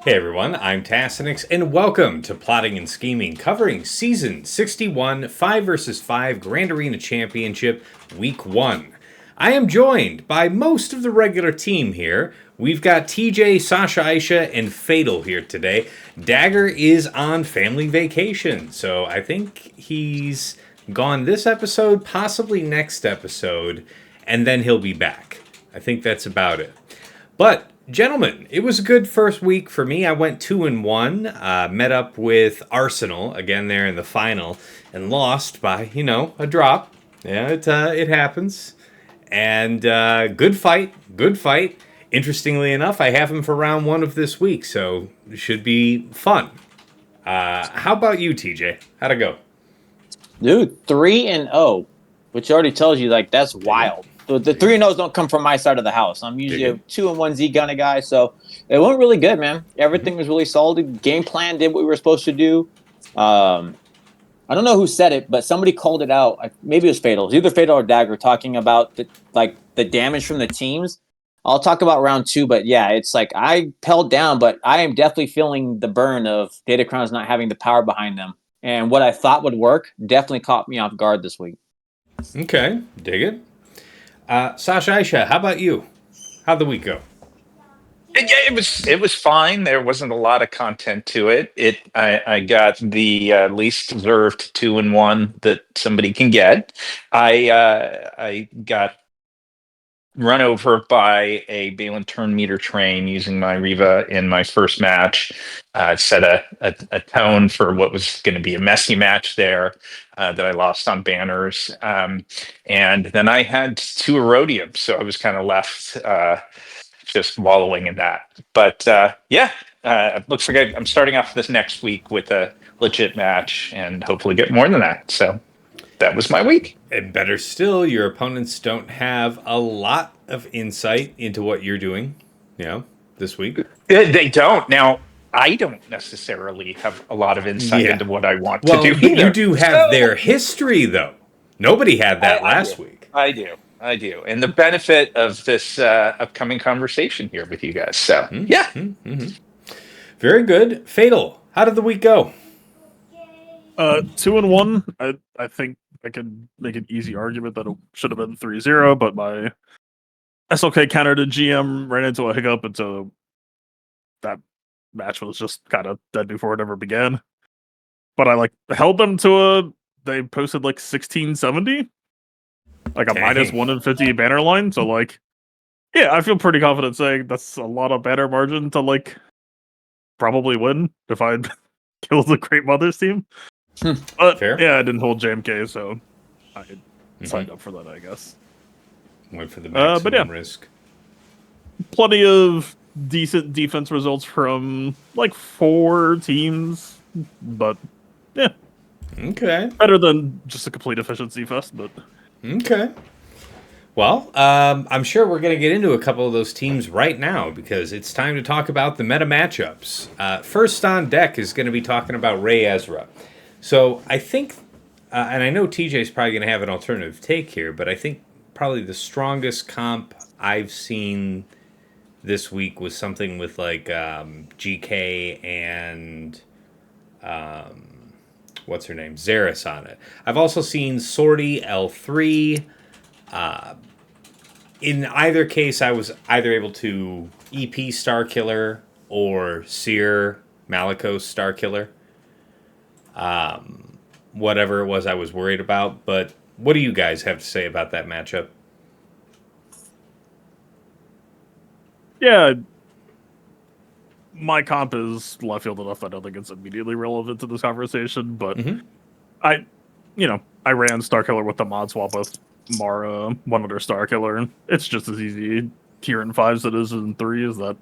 Hey everyone, I'm Tassinix, and welcome to Plotting and Scheming, covering Season 61 5 vs 5 Grand Arena Championship, Week 1. I am joined by most of the regular team here. We've got TJ, Sasha, Aisha, and Fatal here today. Dagger is on family vacation, so I think he's gone this episode, possibly next episode, and then he'll be back. I think that's about it. But gentlemen, it was a good first week for me. I went 2-1, met up with Arsenal again there in the final, and lost by a drop. Yeah, it happens. And good fight, good fight. Interestingly enough, I have him for round 1 of this week, so it should be fun. How about you, TJ? How'd it go? Dude, 3-0, which already tells you like that's wild. The 3-0s don't come from my side of the house. I'm usually a 2-1 Z gunna guy, so it went really good, man. Everything was really solid. Game plan did what we were supposed to do. I don't know who said it, but somebody called it out. Maybe it was Fatal. It was either Fatal or Dagger talking about the damage from the teams. I'll talk about round 2, but yeah, it's like I held down, but I am definitely feeling the burn of Data Crowns not having the power behind them. And what I thought would work definitely caught me off guard this week. Okay, dig it. Sasha, Aisha, how about you? How'd the week go? Yeah, it was fine. There wasn't a lot of content to it. I got the least deserved 2-1 that somebody can get. I got run over by a Balin turn meter train using my Riva in my first match. Set a tone for what was going to be a messy match there that I lost on banners. And then I had 2 Erodiums, so I was kind of left just wallowing in that. But it looks like I'm starting off this next week with a legit match and hopefully get more than that. So that was my week. And better still, your opponents don't have a lot of insight into what you're doing, this week. They don't. Now, I don't necessarily have a lot of insight into what I want to do either. You do have their history, though. Nobody had that last week. I do. And the benefit of this upcoming conversation here with you guys. So, yeah. Very good. Fatal, how did the week go? 2-1. I think I could make an easy argument that it should have been 3-0, but my SLK counter to GM ran into a hiccup, and so that match was just kind of dead before it ever began. But I held them to they posted 1670, a minus 1 in 50 banner line. So yeah, I feel pretty confident saying that's a lot of banner margin to probably win if I killed the Great Mothers team. But fair. Yeah, I didn't hold JMK, so I signed up for that, I guess. Went for the maximum risk. Plenty of decent defense results from 4 teams, but yeah. Okay. Better than just a complete efficiency fest, but okay. Well, I'm sure we're going to get into a couple of those teams right now because it's time to talk about the meta matchups. First on deck is going to be talking about Ray Ezra. So I think, and I know TJ's probably going to have an alternative take here, but I think probably the strongest comp I've seen this week was something with GK and what's her name? Xeris on it. I've also seen Sortie L3. In either case, I was either able to EP Starkiller or Seer Malikos Starkiller. Whatever it was I was worried about. But what do you guys have to say about that matchup? Yeah, my comp is left field enough that I don't think it's immediately relevant to this conversation, but I ran Starkiller with the mod swap with Mara, one other Starkiller, and it's just as easy here in 5s as it is in 3s. That,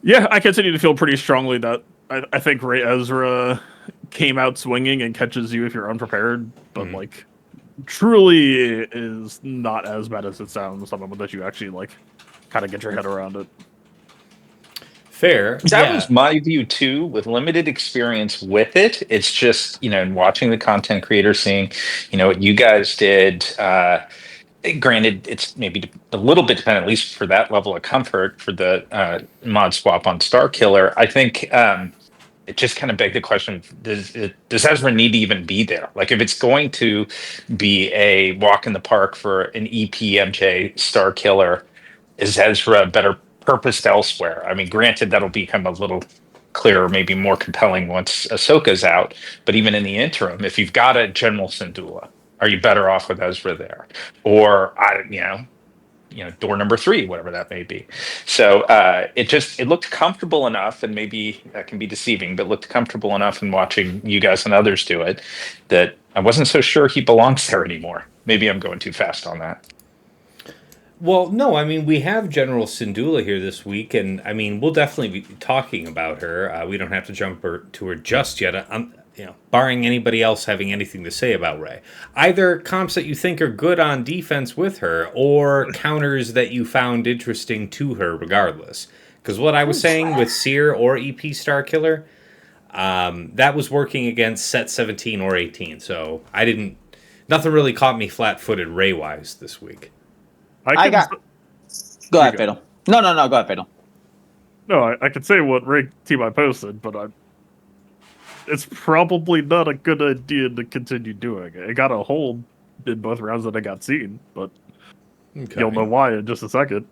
yeah, I continue to feel pretty strongly that I think Ray Ezra came out swinging and catches you if you're unprepared, but truly is not as bad as it sounds. Something that you actually kind of get your head around it. Fair. That was my view too, with limited experience with it. It's just, watching the content creator, seeing, what you guys did, Granted, it's maybe a little bit dependent, at least for that level of comfort for the mod swap on Star Killer. I think it just kind of begged the question: does Ezra need to even be there? Like, if it's going to be a walk in the park for an EPMJ Star Killer, is Ezra better purposed elsewhere? I mean, granted, that'll become a little clearer, maybe more compelling once Ahsoka's out. But even in the interim, if you've got a General Syndulla, are you better off with Ezra there? Or door number 3, whatever that may be. So it looked comfortable enough, and maybe that can be deceiving, but looked comfortable enough in watching you guys and others do it that I wasn't so sure he belongs there anymore. Maybe I'm going too fast on that. Well, no, I mean, we have General Syndulla here this week, and I mean, we'll definitely be talking about her. We don't have to jump to her just yet. Barring anybody else having anything to say about Rey. Either comps that you think are good on defense with her, or counters that you found interesting to her regardless. Because what I was saying with Seer or EP Star Killer, that was working against set 17 or 18. So nothing really caught me flat-footed Rey-wise this week. Go ahead, Fatal. No, go ahead, Fatal. No, I could say what Ray team I posted, but it's probably not a good idea to continue doing it. It got a hold in both rounds that I got seen, but you'll know why in just a second.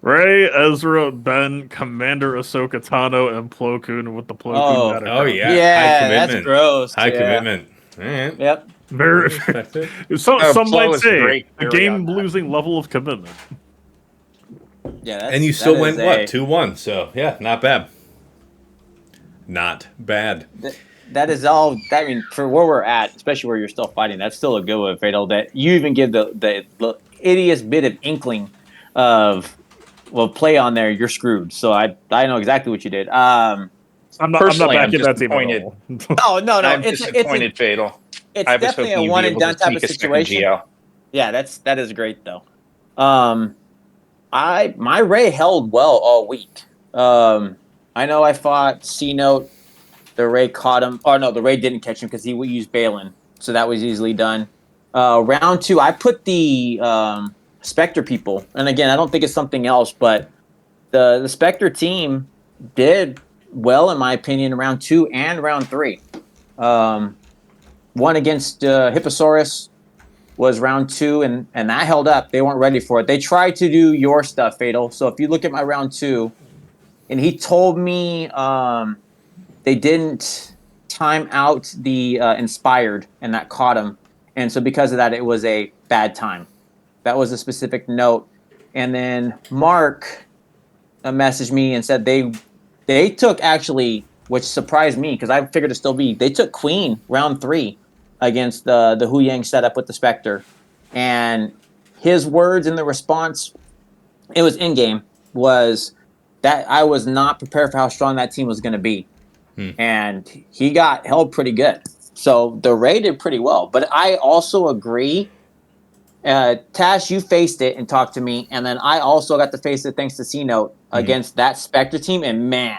Rey, Ezra, Ben, Commander Ahsoka Tano, and Plo Koon with the Plo Koon meta. Oh, yeah. Yeah, high commitment. That's gross. High commitment. All right. Yep. Very. Some might say a game-losing level of commitment. Yeah, and you still went, 2-1? So, yeah, not bad. Not bad. That is all. I mean, for where we're at, especially where you're still fighting, that's still a good one, Fatal. That you even give the ittiest bit of inkling of play on there, you're screwed. So I know exactly what you did. I'm not backing that team at all. Oh no, I'm disappointed, Fatal. It's definitely a one and done type of situation. Yeah, that is great though. My Rey held well all week. I know I fought C-Note. The Rey caught him. Oh, no, the Rey didn't catch him because he would use Balin. So that was easily done. Round 2, I put the Spectre people. And again, I don't think it's something else, but the Spectre team did well, in my opinion, in round 2 and round 3. One against Hipposaurus was round 2, and that held up. They weren't ready for it. They tried to do your stuff, Fatal. So if you look at my round 2, and he told me they didn't time out the Inspired, and that caught him. And so because of that, it was a bad time. That was a specific note. And then Mark messaged me and said they took actually, which surprised me because I figured it'd still be, they took Queen round 3 against the Hu Yang setup with the Spectre. And his words in the response, it was in-game, was that I was not prepared for how strong that team was going to be. And he got held pretty good. So the Rey did pretty well. But I also agree. Tash, you faced it and talked to me. And then I also got to face it thanks to C-Note against that Spectre team. And man,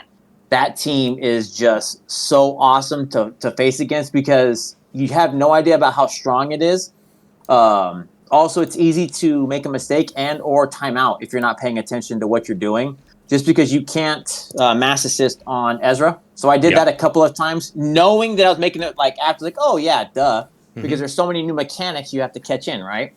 that team is just so awesome to face against because you have no idea about how strong it is. Also, it's easy to make a mistake and or time out if you're not paying attention to what you're doing. Just because you can't mass assist on Ezra. So I did that a couple of times, knowing that I was making it after, oh yeah, duh. Because there's so many new mechanics you have to catch in, right?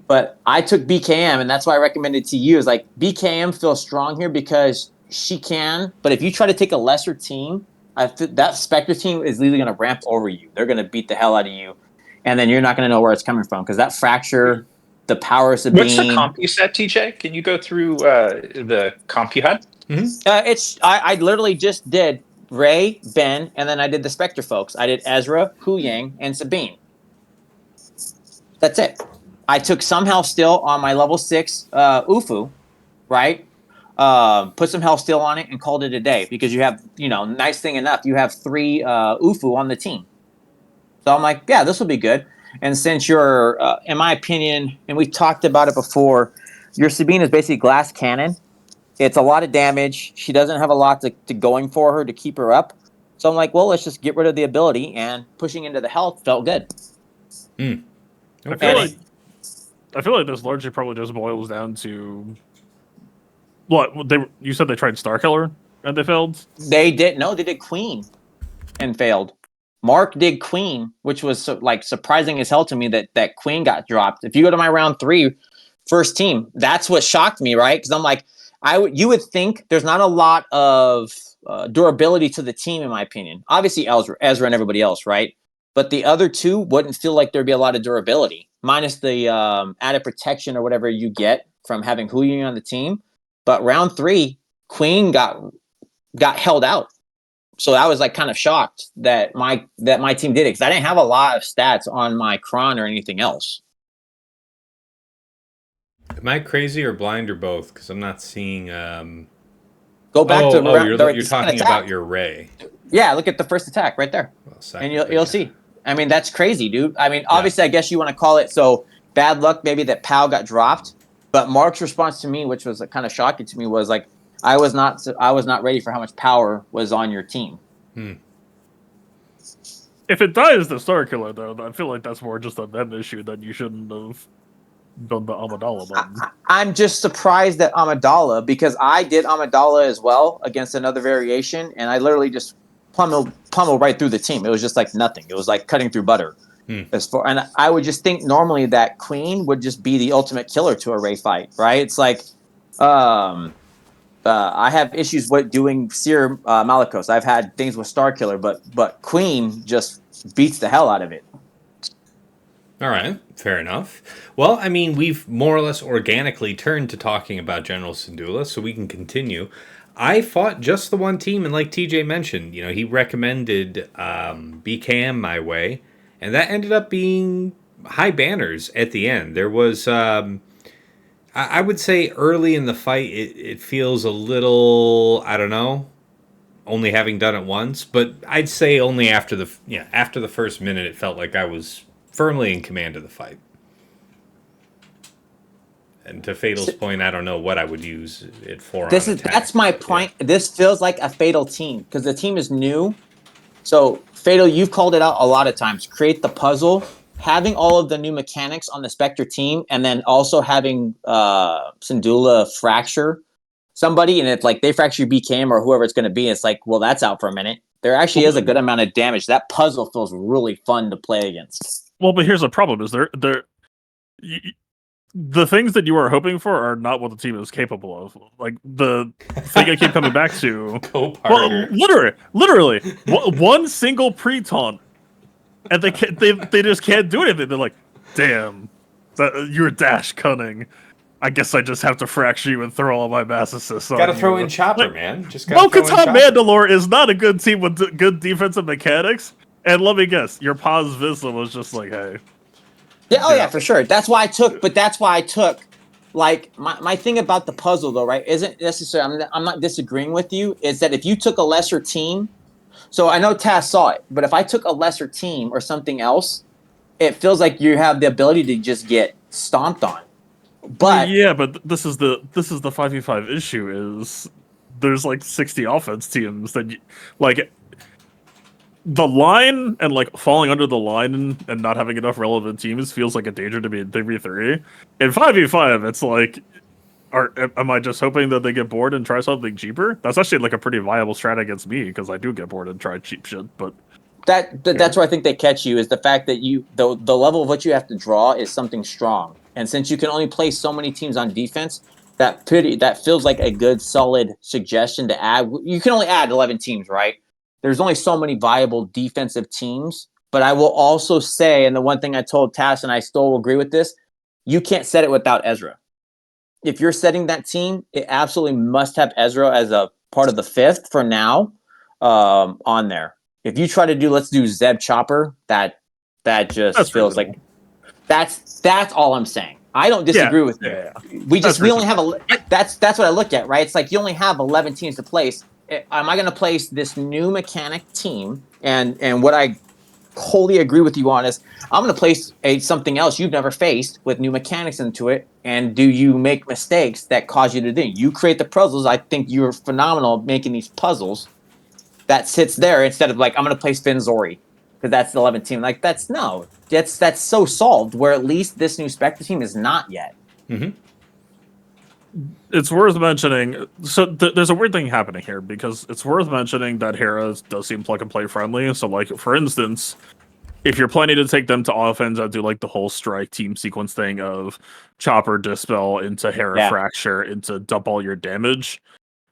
But I took BKM, and that's why I recommended to you is BKM feels strong here because she can. But if you try to take a lesser team, that Spectre team is literally going to ramp over you. They're going to beat the hell out of you. And then you're not going to know where it's coming from because that fracture, the Power of Sabine. What's the comp you set, TJ? Can you go through the comp you had? I literally just did Rey, Ben, and then I did the Spectre folks. I did Ezra, Hu Yang, and Sabine. That's it. I took some health steal on my level 6 Ufu, right? Put some health steal on it and called it a day because you have, nice thing enough, you have 3 Ufu on the team. So I'm like, yeah, this will be good. And since you're, in my opinion, and we've talked about it before, your Sabine is basically glass cannon. It's a lot of damage. She doesn't have a lot to going for her to keep her up. So I'm like, well, let's just get rid of the ability, and pushing into the health felt good. I feel like I feel like this largely probably just boils down to what you said they tried Starkiller and they failed. They did Queen and failed. Mark did Queen, which was like surprising as hell to me that Queen got dropped. If you go to my round 3 first team, that's what shocked me, right? Because I'm like, you would think there's not a lot of durability to the team, in my opinion. Obviously, Ezra and everybody else, right? But the other two wouldn't feel like there'd be a lot of durability, minus the added protection or whatever you get from having Huyin on the team. But round 3, Queen got held out. So I was like kind of shocked that my team did it, because I didn't have a lot of stats on my Kron or anything else. Am I crazy or blind or both? Because I'm not seeing. Go back to you're talking about your Ray. Yeah, look at the first attack right there, and you'll see. I mean, that's crazy, dude. I mean, obviously, I guess you want to call it so bad luck, maybe that Pal got dropped. But Mark's response to me, which was kind of shocking to me, was like, I was not ready for how much power was on your team. If it dies the Starkiller, though, I feel like that's more just a them issue that you shouldn't have done the Amidala button. I'm just surprised that Amidala, because I did Amidala as well against another variation, and I literally just pummeled right through the team. It was just like nothing. It was like cutting through butter. And I would just think normally that Queen would just be the ultimate killer to a Ray fight, right? It's like, I have issues with doing Seer Malikos. I've had things with Starkiller, but Queen just beats the hell out of it. All right, fair enough. Well, I mean, we've more or less organically turned to talking about General Syndulla, so we can continue. I fought just the one team, and like TJ mentioned, he recommended BKM my way, and that ended up being high banners at the end. There was... I would say early in the fight, it feels a little, I don't know, only having done it once. But I'd say only after the first minute, it felt like I was firmly in command of the fight. And to Fatal's point, I don't know what I would use it for. That's my point. Yeah. This feels like a Fatal team because the team is new. So Fatal, you've called it out a lot of times. Create the puzzle. Having all of the new mechanics on the Spectre team, and then also having Syndulla fracture somebody, and it's like they fracture BKM or whoever it's going to be. It's like, well, that's out for a minute. There actually is a good amount of damage. That puzzle feels really fun to play against. Well, but here's the problem: is the things that you are hoping for are not what the team is capable of. Like the thing I keep coming back to. Literally, one single pre-taunt. And they just can't do anything. They're like, damn, you're dash cunning. I guess I just have to fracture you and throw all my mass assists on you. Gotta throw in Chopper, man. Just Bo-Katan Mandalore is not a good team with good defensive mechanics. And let me guess, your pause Vizsla was just like, hey. Yeah, yeah, for sure. That's why I took, like, my thing about the puzzle, though, right, isn't necessarily, I'm not disagreeing with you, is that if you took a lesser team, so I know Taz saw it, but if I took a lesser team or something else, it feels like you have the ability to just get stomped on. But yeah, but this is the 5v5 issue is there's like 60 offense teams that like the line and like falling under the line and not having enough relevant teams feels like a danger to me in 3v3. In 5v5, it's like, am I just hoping that they get bored and try something cheaper? That's actually like a pretty viable strat against me because I do get bored and try cheap shit. But that's where I think they catch you is the fact that the level of what you have to draw is something strong, and since you can only play so many teams on defense, that feels like a good solid suggestion to add. You can only add 11 teams, right? There's only so many viable defensive teams. But I will also say, and the one thing I told Tass, and I still agree with this, you can't set it without Ezra. If you're setting that team, it absolutely must have Ezra as a part of the 5th for now on there. If you try to let's do Zeb Chopper, that just feels like that's all I'm saying. I don't disagree with you. Yeah. We only have that's what I look at, right? It's like you only have 11 teams to place. Am I going to place this new mechanic team? And what I wholly agree with you on is I'm going to place something else you've never faced with new mechanics into it. And do you make mistakes that cause you to do? You create the puzzles. I think you're phenomenal at making these puzzles that sits there instead of like, I'm going to place Finn Zori. because that's the 11th team. Like that's so solved. Where at least this new Spectre team is not yet. Mm-hmm. It's worth mentioning. So there's a weird thing happening here because it's worth mentioning that Hera does seem plug and play friendly. So, like for instance, if you're planning to take them to offense, I'd do like the whole strike team sequence thing of Chopper Dispel into Hera Fracture into dump all your damage.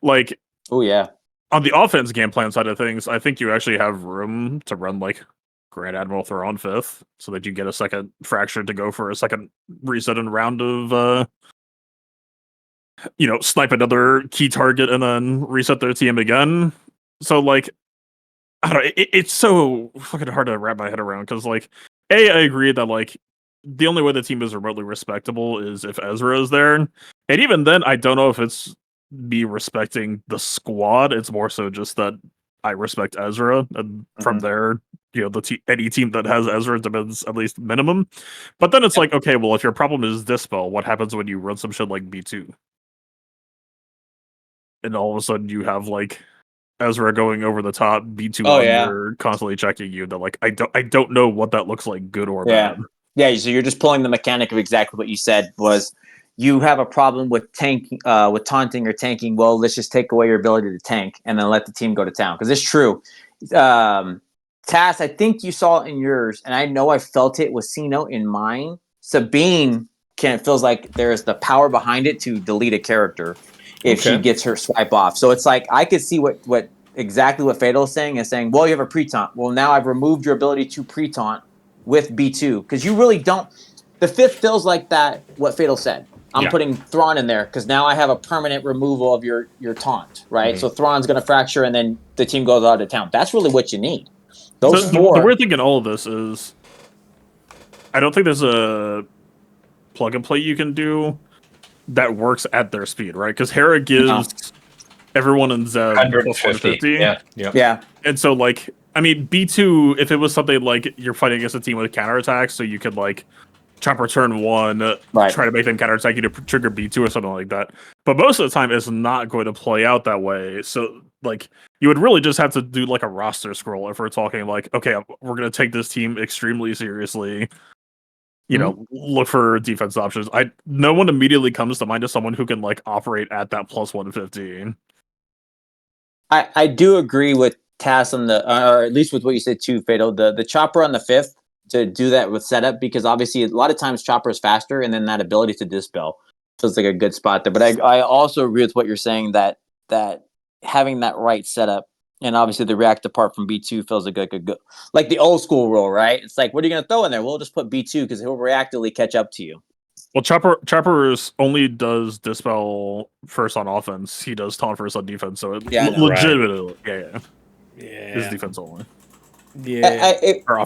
Like, oh yeah. On the offense game plan side of things, I think you actually have room to run like Grand Admiral Thrawn 5th so that you get a second Fracture to go for a second reset and round of snipe another key target and then reset their team again. So like, I don't know, it's so fucking hard to wrap my head around because like, I agree that like the only way the team is remotely respectable is if Ezra is there, and even then, I don't know if it's me respecting the squad. It's more so just that I respect Ezra, and from there, any team that has Ezra demands at least minimum. But then it's like, okay, well, if your problem is Dispel, what happens when you run some shit like B2? And all of a sudden you have like Ezra going over the top, B2 under, constantly checking you. That like I don't know what that looks like, good or bad. Yeah, so you're just pulling the mechanic of exactly what you said was you have a problem with taunting or tanking. Well, let's just take away your ability to tank and then let the team go to town. Because it's true. Tass, I think you saw it in yours, and I know I felt it with Sino in mine. Sabine feels like there's the power behind it to delete a character if she gets her swipe off. So it's like I could see what exactly what Fatal is saying, well, you have a pre-taunt. Well, now I've removed your ability to pre-taunt with B2 because you really don't. The 5th feels like that. What Fatal said. I'm putting Thrawn in there because now I have a permanent removal of your taunt, right? Mm-hmm. So Thrawn's going to fracture, and then the team goes out of town. That's really what you need. The weird thing in all of this is, I don't think there's a plug and play you can do that works at their speed, right? Because Hera gives everyone in Zeb 150. Yeah. And so, like, I mean, B2, if it was something like you're fighting against a team with counterattacks, so you could, like, Chopper turn 1, try to make them counterattack you to trigger B2 or something like that. But most of the time, it's not going to play out that way. So, like, you would really just have to do, like, a roster scroll if we're talking, like, okay, we're going to take this team extremely seriously. Look for defense options. No one immediately comes to mind as someone who can, like, operate at that plus 115. I do agree with Tass on or at least with what you said too, Fatal. The Chopper on the 5th to do that with setup, because obviously a lot of times Chopper is faster, and then that ability to dispel feels like a good spot there. But I also agree with what you're saying that having that right setup, and obviously the reactive part from B2 feels like a good, like the old school rule, right? It's like, what are you going to throw in there? We'll just put B2 because he'll reactively catch up to you. Well, Chopper only does dispel first on offense. He does taunt first on defense. So legitimately, his defense only. Yeah,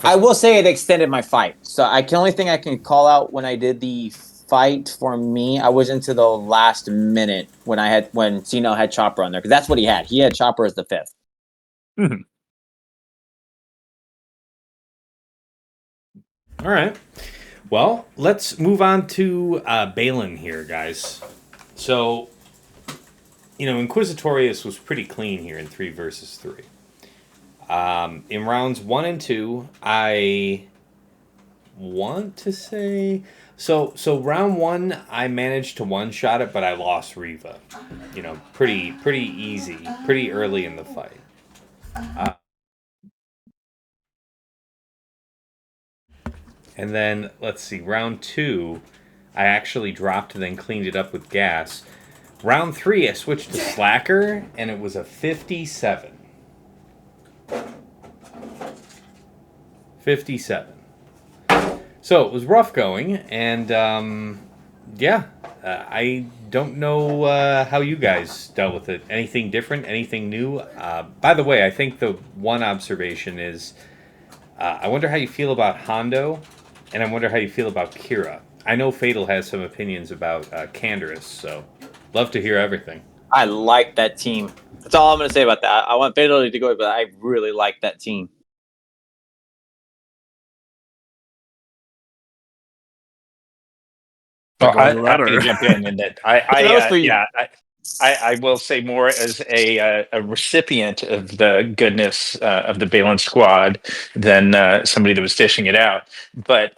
I will say it extended my fight. So only thing I can call out when I did the fight for me, I was into the last minute when Sino had Chopper on there, because that's what he had. He had Chopper as the 5th. Mm-hmm. All right. Well, let's move on to Balin here, guys. So, Inquisitorius was pretty clean here in 3 versus 3. In rounds 1 and 2, I want to say so round 1 I managed to one-shot it, but I lost Reva. Pretty easy, pretty early in the fight. And then let's see, round 2 I actually dropped and then cleaned it up with gas. Round 3 I switched to Slacker, and it was a 57. 57. So it was rough going, and I don't know how you guys dealt with it. Anything different? Anything new? By the way, I think the one observation is, I wonder how you feel about Hondo, and I wonder how you feel about Kira. I know Fatal has some opinions about Canderous, so love to hear everything. I like that team. That's all I'm going to say about that. I want Fatal to go, but I really like that team. Well, I'm happy to jump in that. I will say more as a recipient of the goodness of the Balin squad than somebody that was dishing it out. But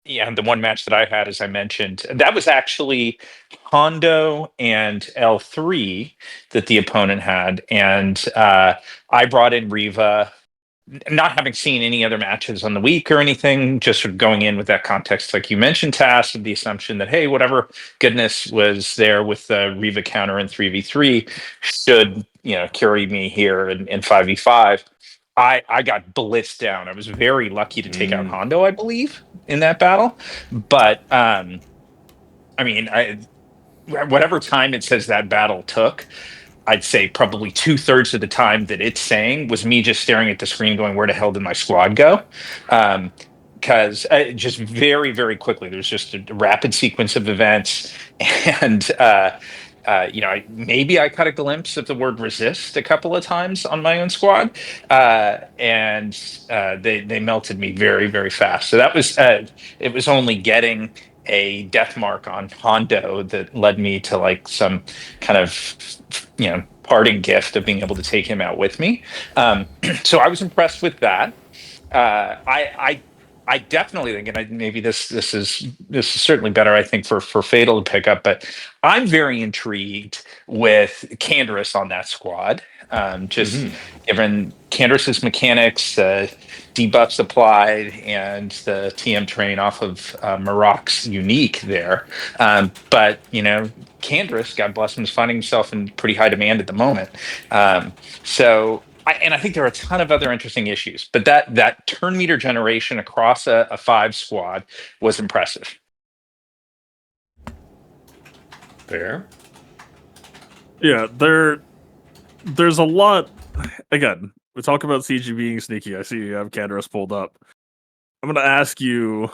yeah, the one match that I had, as I mentioned, that was actually Hondo and L3 that the opponent had, and I brought in Riva, not having seen any other matches on the week or anything, just sort of going in with that context, like you mentioned, Tass, of the assumption that, hey, whatever goodness was there with the Riva counter in 3v3 should, carry me here in 5v5. I got blitzed down. I was very lucky to take out Hondo, I believe, in that battle. But I mean, whatever time it says that battle took, I'd say probably 2/3 of the time that it's saying was me just staring at the screen going, where the hell did my squad go? Because just very, very quickly, there's just a rapid sequence of events. And, maybe I caught a glimpse of the word resist a couple of times on my own squad. And they melted me very, very fast. So it was only getting a death mark on Hondo that led me to like some kind of parting gift of being able to take him out with me. So I was impressed with that. I definitely think, and maybe this is certainly better, I think, for Fatal to pick up, but I'm very intrigued with Canderous on that squad. Just given Canderous's mechanics, debuffs applied, and the TM train off of Marok's unique there. But Canderous, God bless him, is finding himself in pretty high demand at the moment. I think there are a ton of other interesting issues, but that turn meter generation across a 5 squad was impressive. Fair. Yeah, there's a lot. Again, we talk about CG being sneaky. I see you have Canderous pulled up. I'm going to ask you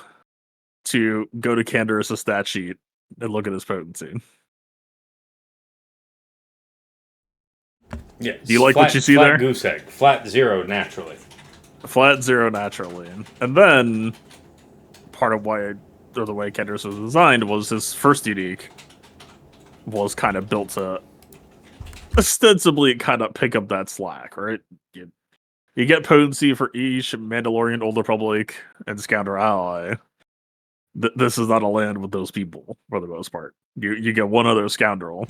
to go to Canderous' stat sheet and look at his potency. Yeah. Do you like what you see there? Goose egg. Flat 0 naturally. Flat 0 naturally. And then part of the way Canderous was designed was his first unique was kind of built to ostensibly kind of pick up that slack, right? You get potency for each Mandalorian, Old Republic, and Scoundrel ally. This is not a land with those people for the most part. You get one other scoundrel,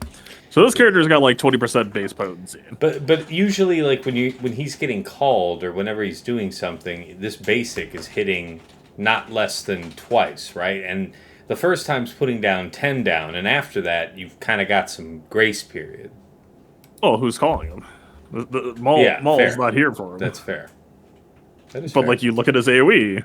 so this character's got like 20% base potency. But usually, like when he's getting called or whenever he's doing something, this basic is hitting not less than twice, right? And the first time's putting down 10 down, and after that, you've kind of got some grace period. Oh, who's calling him? The Maul's not here for him. That's fair. That is but fair. like you look at his AoE.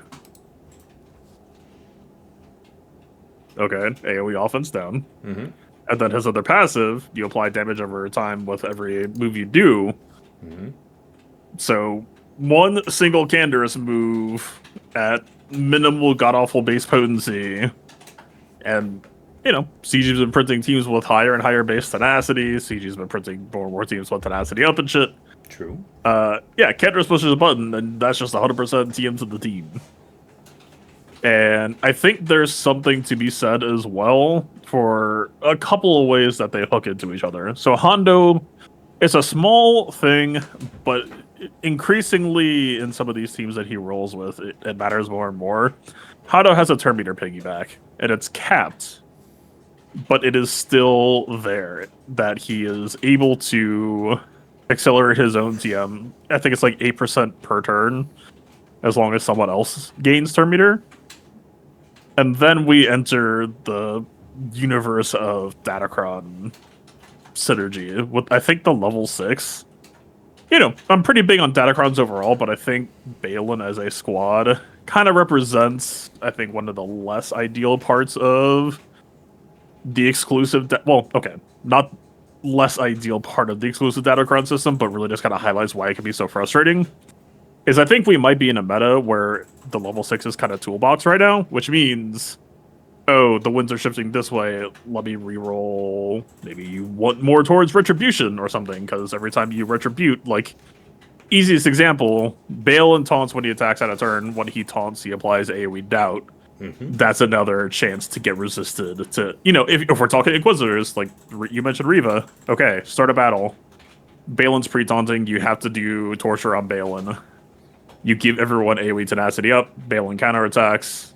Okay, AoE offense down. Mm-hmm. And then his other passive, you apply damage over time with every move you do. Mm-hmm. So one single Canderous move at minimal god-awful base potency. And, CG's been printing teams with higher and higher base tenacity. CG's been printing more and more teams with tenacity up and shit. True. Canderous pushes a button, and that's just 100% TM to the team. And I think there's something to be said as well for a couple of ways that they hook into each other. So Hondo, it's a small thing, but increasingly in some of these teams that he rolls with, it matters more and more. Hondo has a turn meter piggyback, and it's capped, but it is still there that he is able to accelerate his own TM. I think it's like 8% per turn, as long as someone else gains turn meter. And then we enter the universe of Datacron synergy with, I think, the level 6. I'm pretty big on Datacrons overall, but I think Balin as a squad kind of represents, I think, one of the less ideal parts of the exclusive... not less ideal part of the exclusive Datacron system, but really just kind of highlights why it can be so frustrating. Is I think we might be in a meta where the level 6 is kind of toolbox right now, which means, the winds are shifting this way, let me reroll, maybe you want more towards Retribution or something, because every time you Retribute, like, easiest example, Balin taunts when he attacks out of turn, when he taunts, he applies AoE Doubt. that's another chance to get resisted to, if we're talking Inquisitors, like you mentioned Riva, okay, start a battle. Balin's pre-taunting, you have to do Torture on Balin. You give everyone AoE tenacity up, Balin counterattacks.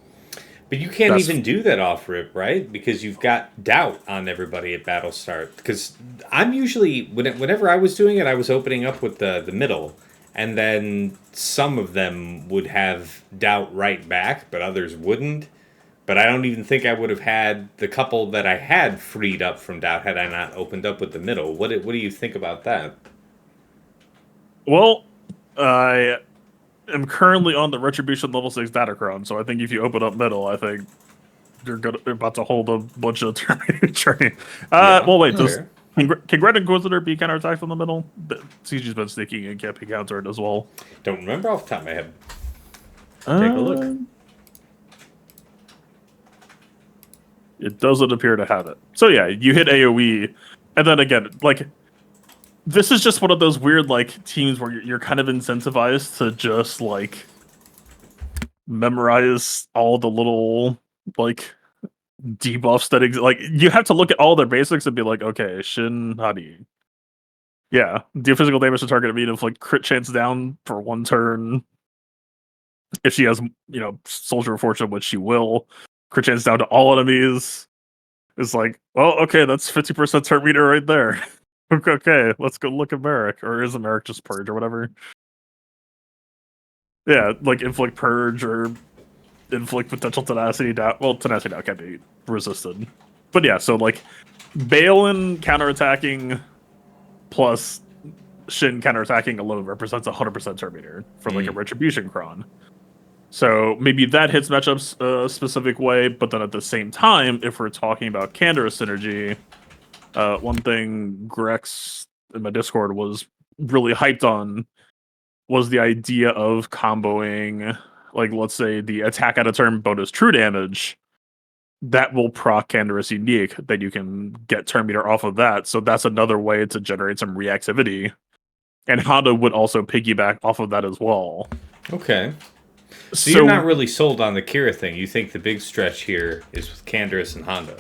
But you can't even do that off rip, right? Because you've got doubt on everybody at battle start. Because I'm usually, whenever I was doing it, I was opening up with the middle. And then some of them would have doubt right back, but others wouldn't. But I don't even think I would have had the couple that I had freed up from doubt had I not opened up with the middle. What do you think about that? Well, I am currently on the Retribution level 6 Datacron, so I think if you open up middle, I think you're about to hold a bunch of training. Well, wait, can Red Inquisitor be counterattacked from the middle? CG's been sneaking and can't be countered as well. Don't remember off the top of my head. Take a look. It doesn't appear to have it. So yeah, you hit AoE, and then again, like, this is just one of those weird, like, teams where you're kind of incentivized to just, like, memorize all the little, like, debuffs that exist. Like, you have to look at all their basics and be like, okay, Shin Hadi. Yeah, deal physical damage to target immediate inflict crit chance down for 1 turn. If she has, Soldier of Fortune, which she will, crit chance down to all enemies. It's like, well, okay, that's 50% turn meter right there. Okay, let's go look at Merrick. Or is it Merrick just Purge or whatever? Yeah, like inflict Purge or inflict potential tenacity down. Well, tenacity down can't be resisted. But yeah, so like Balin counterattacking plus Shin counterattacking alone represents 100% turn meter for like a Retribution Cron. So maybe that hits matchups a specific way, but then at the same time, if we're talking about Kandra synergy, one thing Grex in my Discord was really hyped on was the idea of comboing, like, let's say, the attack at a turn bonus true damage. That will proc Kandaris unique, that you can get turn meter off of that. So that's another way to generate some reactivity. And Honda would also piggyback off of that as well. Okay. So you're not really sold on the Kira thing. You think the big stretch here is with Candaris and Honda.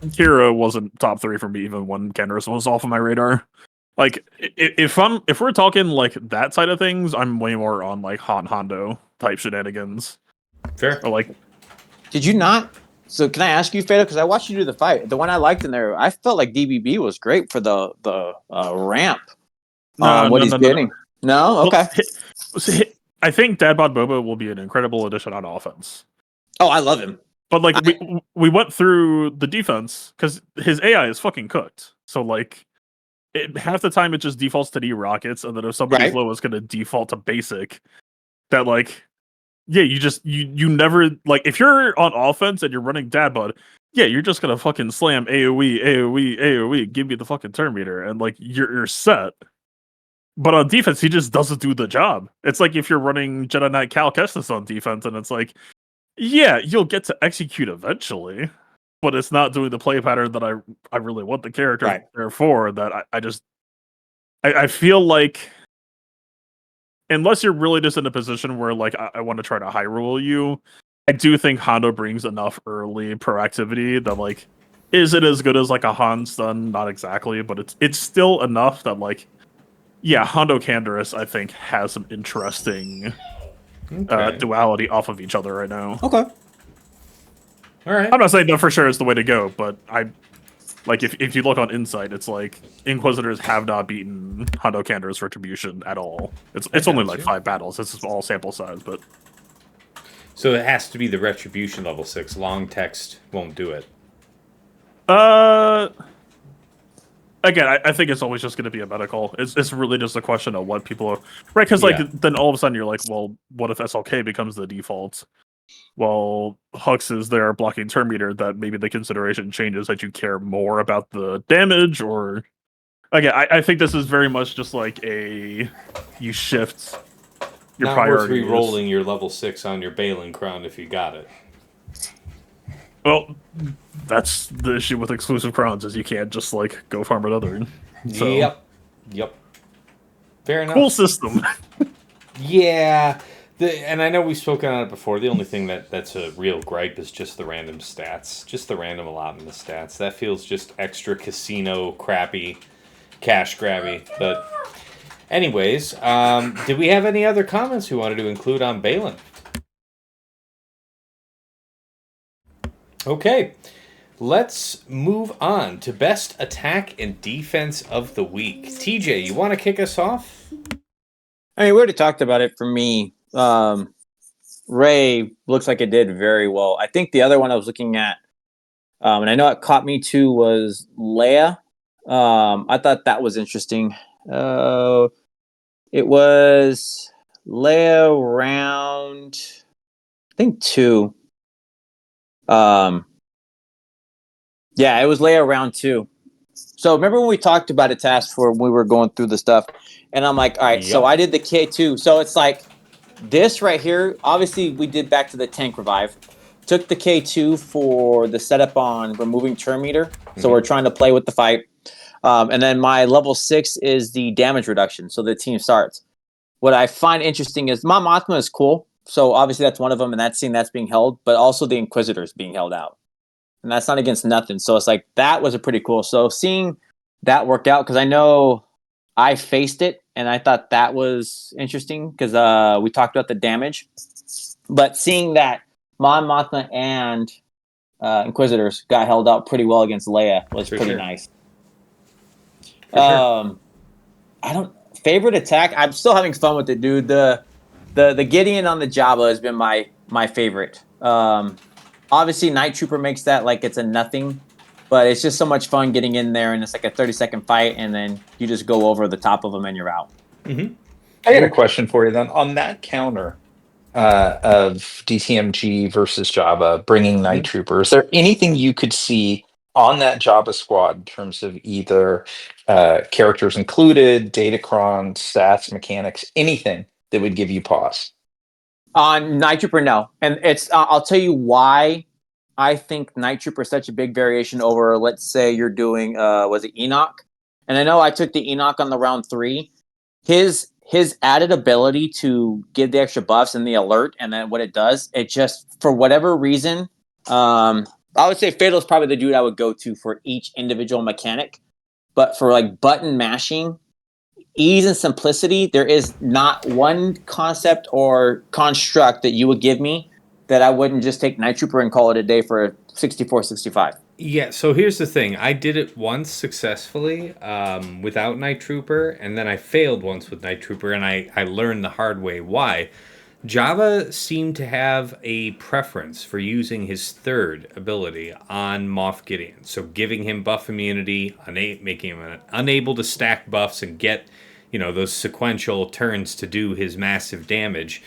Kira wasn't top 3 for me even when Candaris was off of my radar. Like, if we're talking like that side of things, I'm way more on like Hondo type shenanigans. Fair. Or like, did you not? So can I ask you, Fado? Because I watched you do the fight. The one I liked in there, I felt like DBB was great for the ramp. What he's getting. No, okay. Well, I think Dadbod Boba will be an incredible addition on offense. Oh, I love him. But like we went through the defense because his AI is fucking cooked. So like, half the time it just defaults to D rockets, and then if somebody's low, it's gonna default to basic. That like, yeah, you never, like, if you're on offense and you're running Dadbud, yeah, you're just gonna fucking slam AoE, give me the fucking turn meter, and like you're set. But on defense, he just doesn't do the job. It's like if you're running Jedi Knight Cal Kestis on defense, and it's like, yeah, you'll get to execute eventually, but it's not doing the play pattern that I really want the character there for. That I feel like, unless you're really just in a position where like I want to try to high roll you, I do think Hondo brings enough early proactivity that like, is it as good as like a Han stun? Not exactly, but it's still enough that like, yeah, Hondo Candaris, I think, has some interesting duality off of each other right now. Okay. All right. I'm not saying that for sure is the way to go, but like if you look on Insight, it's like Inquisitors have not beaten Hondo Candaris Retribution at all. It's only like 5 battles. This is all sample size, but so it has to be the Retribution level 6. Long text won't do it. Again, I think it's always just going to be a medical. It's really just a question of what people are... Right, because like, then all of a sudden you're like, well, what if SLK becomes the default? Well, Hux is there blocking turn meter, that maybe the consideration changes that you care more about the damage, or... Again, I think this is very much just like you shift your not priorities. Not worth re-rolling your level 6 on your Balin Crown if you got it. Well, that's the issue with exclusive crowns, is you can't just like go farm another. So, Yep. Fair enough. Cool system. Yeah. And I know we've spoken on it before. The only thing that's a real gripe is just the random stats, just the random allotment of stats. That feels just extra casino crappy, cash grabby. But anyways, did we have any other comments we wanted to include on Balin? Okay, let's move on to best attack and defense of the week. TJ, you want to kick us off? I mean, we already talked about it for me. Ray looks like it did very well. I think the other one I was looking at, and I know it caught me too, was Leia. I thought that was interesting. It was Leia round, I think 2. Yeah, it was Leia round 2. So remember when we talked about a task for when we were going through the stuff, and I'm like, all right, so I did the K2. So it's like this right here. Obviously, we did back to the tank revive. Took the K2 for the setup on removing turn meter. So we're trying to play with the fight. And then my level 6 is the damage reduction. So the team starts. What I find interesting is Mon Mothma is cool. So obviously that's one of them, and that's seeing that's being held, but also the Inquisitors being held out. And that's not against nothing. So it's like that was a pretty cool. So seeing that work out, because I know I faced it and I thought that was interesting because we talked about the damage. But seeing that Mon Mothma and Inquisitors got held out pretty well against Leia was pretty nice. I don't favorite attack. I'm still having fun with it, dude. The Gideon on the Jabba has been my favorite. Obviously, Night Trooper makes that like it's a nothing, but it's just so much fun getting in there, and it's like a 30-second fight, and then you just go over the top of them and you're out. Mm-hmm. I got a question for you then. On that counter of DTMG versus Jabba bringing Night Trooper, is there anything you could see on that Jabba squad in terms of either characters included, datacron, stats, mechanics, anything that would give you pause? On Night Trooper, no. And it's I'll tell you why I think Night Trooper is such a big variation over, let's say you're doing, was it Enoch? And I know I took the Enoch on the round 3. His added ability to give the extra buffs and the alert, and then what it does, it just, for whatever reason, I would say Fatal is probably the dude I would go to for each individual mechanic. But for like button mashing, ease and simplicity, there is not one concept or construct that you would give me that I wouldn't just take Night Trooper and call it a day for a 64, 65. Yeah, so here's the thing. I did it once successfully without Night Trooper, and then I failed once with Night Trooper, and I learned the hard way why. Jabba seemed to have a preference for using his third ability on Moff Gideon. So giving him buff immunity, making him unable to stack buffs and get, those sequential turns to do his massive damage.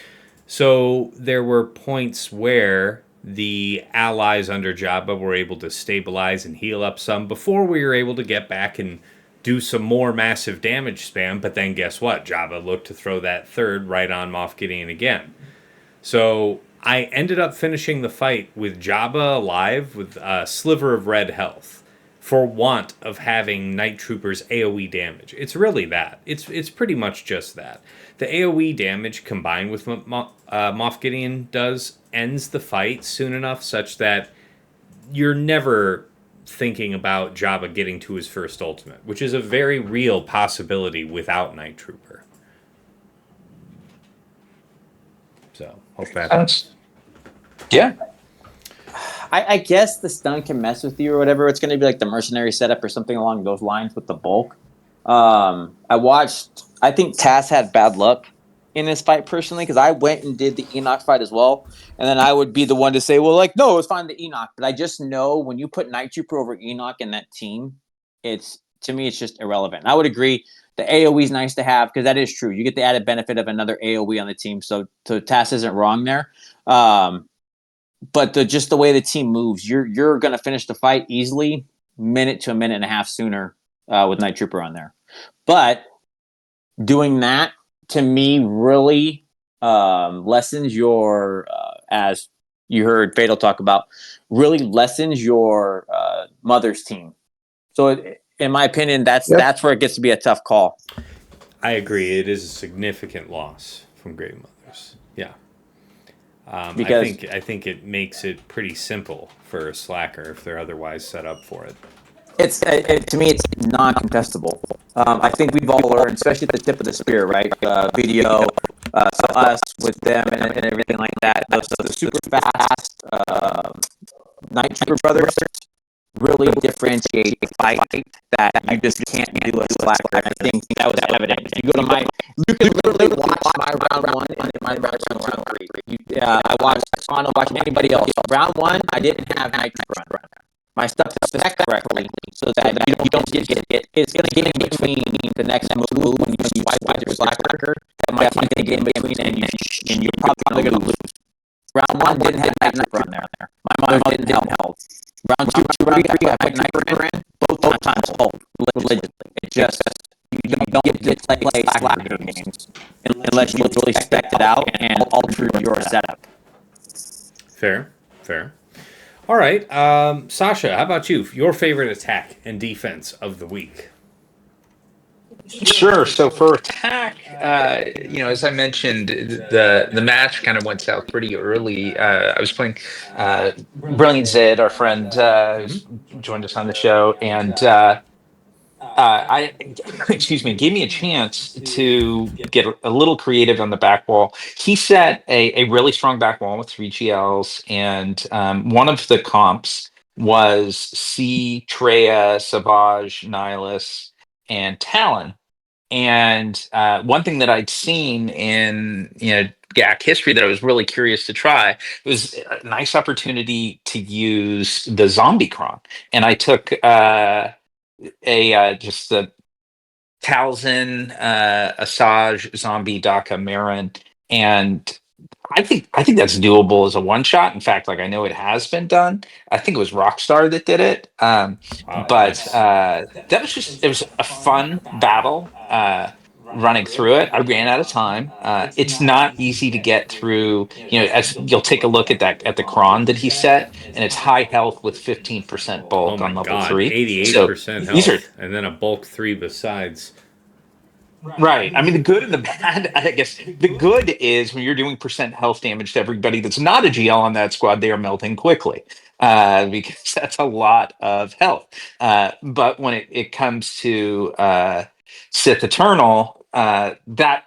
So there were points where the allies under Jabba were able to stabilize and heal up some before we were able to get back and do some more massive damage spam. But then guess what? Jabba looked to throw that third right on Moff Gideon again. So I ended up finishing the fight with Jabba alive with a sliver of red health for want of having Night Trooper's AoE damage. It's really that. It's pretty much just that. The AoE damage combined with what Moff Gideon does ends the fight soon enough such that you're never thinking about Jabba getting to his first ultimate, which is a very real possibility without Night Trooper. So, hope that helps. Yeah. I guess the stun can mess with you or whatever. It's going to be like the mercenary setup or something along those lines with the bulk. I think Tass had bad luck in this fight personally because I went and did the Enoch fight as well. And then I would be the one to say, well, like, no, it's fine, the Enoch. But I just know when you put Night Trooper over Enoch in that team, to me, it's just irrelevant. And I would agree. The AoE is nice to have because that is true. You get the added benefit of another AoE on the team. So Tass isn't wrong there. But just the way the team moves, you're going to finish the fight easily, minute to a minute and a half sooner with Night Trooper on there. But doing that, to me, really lessens your, as you heard Fatal talk about, really lessens your mother's team. So in my opinion, that's where it gets to be a tough call. I agree. It is a significant loss from Great Mothers. Yeah. Because I think it makes it pretty simple for a slacker if they're otherwise set up for it. to me, it's non-contestable. I think we've all learned, especially at the tip of the spear, right? Video, so us with them and everything like that. Those super fast Night Trooper brothers really differentiate a fight that you just can't do a slacker. And I think that was evident. If you go to you can literally watch my round 1 and my round 3. I watched anybody else. Round 1, I didn't have Night Trooper run. My stuff is set correctly so that you don't get hit. It's going to get in between the next move when you swipe with your slacker. That might get in between and you're probably going to lose. Round 1 didn't have Night Trooper on there. My mom didn't help. Round 2, round 3, I put Night Trooper in. Both times hold religiously. It just you don't get to play slacker games unless you really spec it out and alter your setup. Fair. All right, Sasha, how about you? Your favorite attack and defense of the week? Sure. So for attack, as I mentioned, the match kind of went south pretty early. I was playing Brilliant Zed, our friend, who's joined us on the show, and I, excuse me, gave me a chance to get a little creative on the back wall. He set a really strong back wall with 3 GLs, and one of the comps was C, Treya, Savage, Nihilus, and Talon. And one thing that I'd seen in GAC history that I was really curious to try was a nice opportunity to use the zombie cron. And I took just the Talzin, Asajj, Zombie, Daka, Marin, and I think that's doable as a one shot. In fact, like I know it has been done. I think it was Rockstar that did it. Wow, But that was it was a fun battle. Running through it, I ran out of time. It's not easy to get through. As you'll take a look at the cron that he set, and it's high health with 15% oh bulk my on level God, 3. 88% These are health, and then a bulk 3 besides. right. I mean, the good and the bad, I guess the good is when you're doing percent health damage to everybody that's not a GL on that squad, they are melting quickly because that's a lot of health. But when it comes to Sith Eternal, that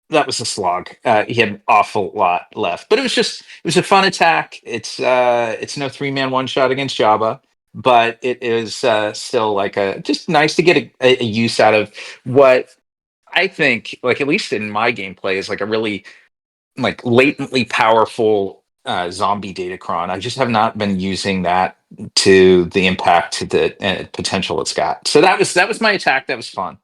was a slog. He had an awful lot left, but it was a fun attack. It's no 3-man one shot against Jabba, but it is still like just nice to get a use out of what I think, like at least in my gameplay, is like a really like latently powerful zombie datacron. I just have not been using that to the impact that potential it's got. So that was my attack. That was fun.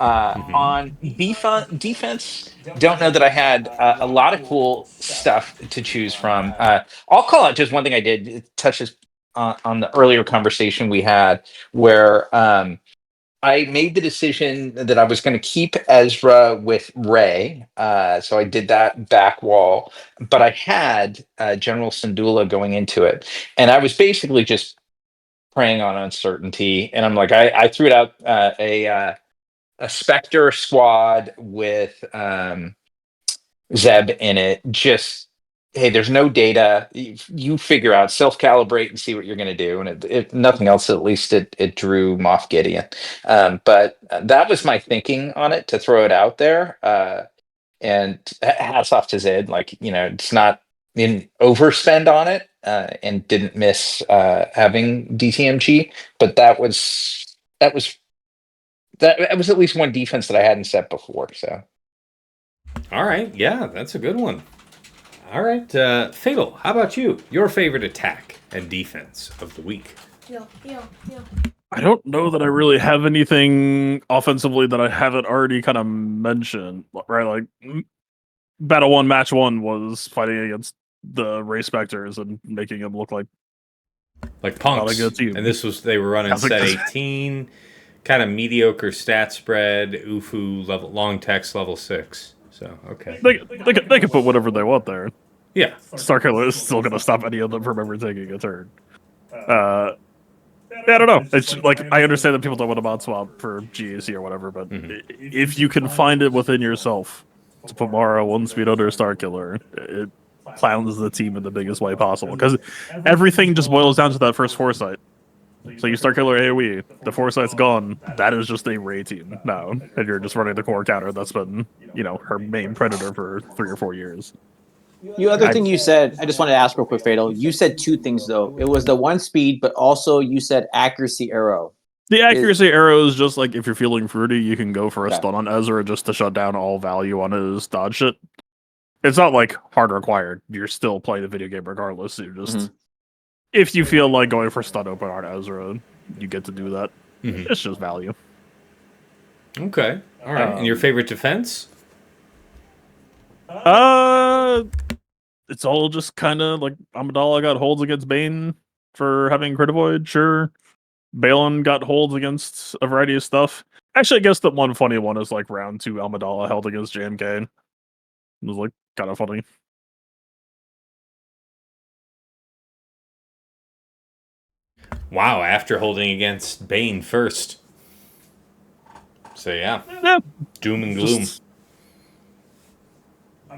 On defense, don't know that I had a lot of cool stuff to choose from. I'll call out just one thing I did. It touches on the earlier conversation we had where I made the decision that I was going to keep Ezra with Ray. So I did that back wall, but I had General Syndulla going into it. And I was basically just preying on uncertainty. And I'm like, I threw it out a Spectre squad with Zeb in it. Just, hey, there's no data. You figure out, self-calibrate and see what you're going to do. And if nothing else, at least it drew Moff Gideon. But that was my thinking on it, to throw it out there. And hats off to Zed. Like, it's not in overspend on it and didn't miss having DTMG. But that was at least one defense that I hadn't set before. So, All right, yeah, that's a good one. All right, Fatal, how about you? Your favorite attack and defense of the week? Yeah. I don't know that I really have anything offensively that I haven't already kind of mentioned, right? Like, Battle 1, Match 1 was fighting against the Ray Specters and making them look like punks. not a good team. And they were running set 18, kind of mediocre stat spread, UFU level, long text level 6. So, okay. They can put whatever they want there. Yeah. Starkiller is still going to stop any of them from ever taking a turn. I don't know. It's like, I understand that people don't want to mod swap for GAC or whatever, but if you can find it within yourself to put Mara 1 speed under Starkiller, clowns the team in the biggest way possible because everything just boils down to that first foresight. So you start killer AoE, the foresight's gone. That is just a Ray team now, and you're just running the core counter that's been, her main predator for 3 or 4 years. The other thing you said, I just wanted to ask real quick, Fatal. You said 2 things though. It was the 1 speed, but also you said accuracy arrow. The accuracy arrow is just like if you're feeling fruity, you can go for a stun on Ezra just to shut down all value on his dodge shit. It's not like hard required. You're still playing the video game regardless. You're just if you feel like going for stun open on Ezra, you get to do that. It's just value. Okay. All right. And your favorite defense? It's all just kind of like Amidala got holds against Bane for having crit avoid, sure. Balin got holds against a variety of stuff. Actually, I guess the one funny one is like round 2 Amidala held against JMK. It was like kind of funny. Wow, after holding against Bane first. So yeah. Doom and gloom.